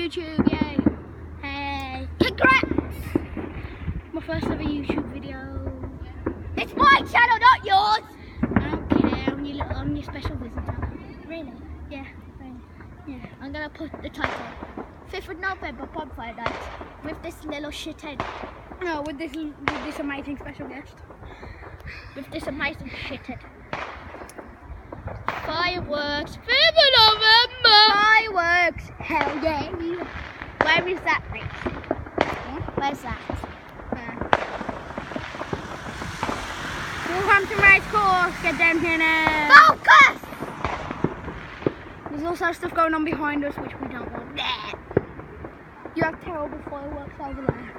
YouTube, yay. Hey, congrats! My first ever YouTube video. It's my channel, not yours! I don't care, I'm your special visitor. Really? Yeah, really. Yeah, I'm gonna put the title. 5th of November, Bonfire Night, with this little shithead. No, with this amazing special guest. With this amazing shithead. Fireworks, 5th of November! Fireworks, hell yeah. Where is that, Rich? Where's that? Wolverhampton race course, get down here now. Focus! There's also stuff going on behind us which we don't want. You have terrible fireworks over there.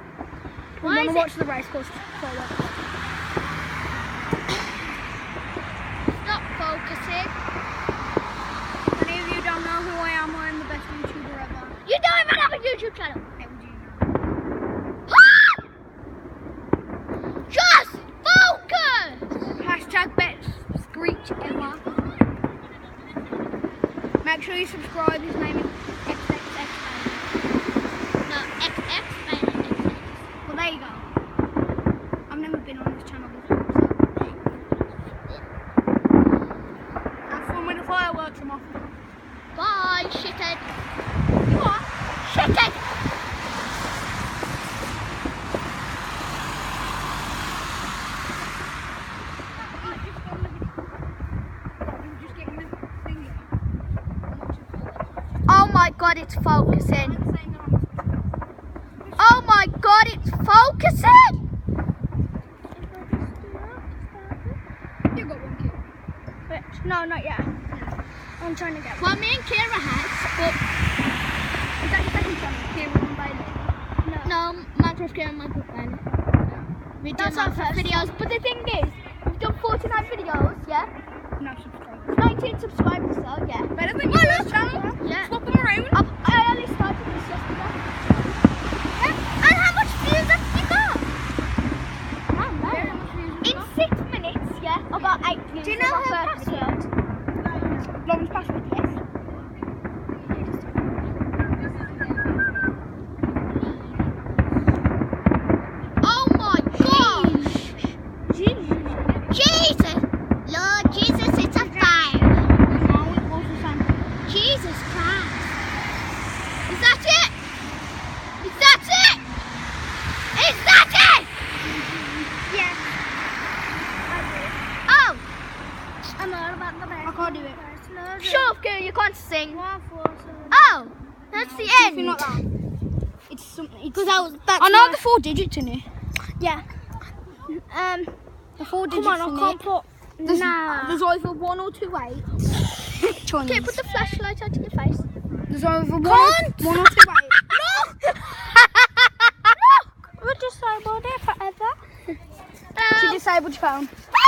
We want to watch the race course fireworks. Stop focusing. Many of you don't know who I am. I'm the best YouTuber ever. You don't even have a YouTube channel. How would you know? Just focus! Hashtag best screech ever. Make sure you subscribe. His name is XXX. No, XX. Well, there you go. I've never been on this channel before, so have fun with the fireworks. I'm off. Bye, shithead. You are? Shithead! Oh my god, it's focusing. Oh my god, it's focusing! You got one kill. But no, not yet. I'm trying to get one. Well, me and Kira has, but Is that your second channel? Kira and Bailey? no, Minecraft Kira and Minecraft Bailey. We do That's our Minecraft first videos, but the thing is, we've done 49 videos, yeah? No subscribers. 19 subscribers, so yeah. Better than your first channel. Yeah. Swap them around. I only started this yesterday. Yeah. And how much views have you got? I don't know. In 6 minutes, yeah, I got 8 views. Do you know on my her first video. Lauren's password, yes. Oh my gosh! Jesus! Lord Jesus, it's a fire! Jesus Christ! Is that it? Is that it? Is that it? Yeah. Oh! I'm all about the best. I can't do it. Shut up, girl, you can't sing. Oh, Oh! That's the end. Something like that. It's something. Because that's I know the 4 digits in it. Yeah. The 4 digits Come on, I in can't it. put. There's either 1 or 2 8. Which one? Okay, put the flashlight out in your face. There's either 1 Can't. or 2 8.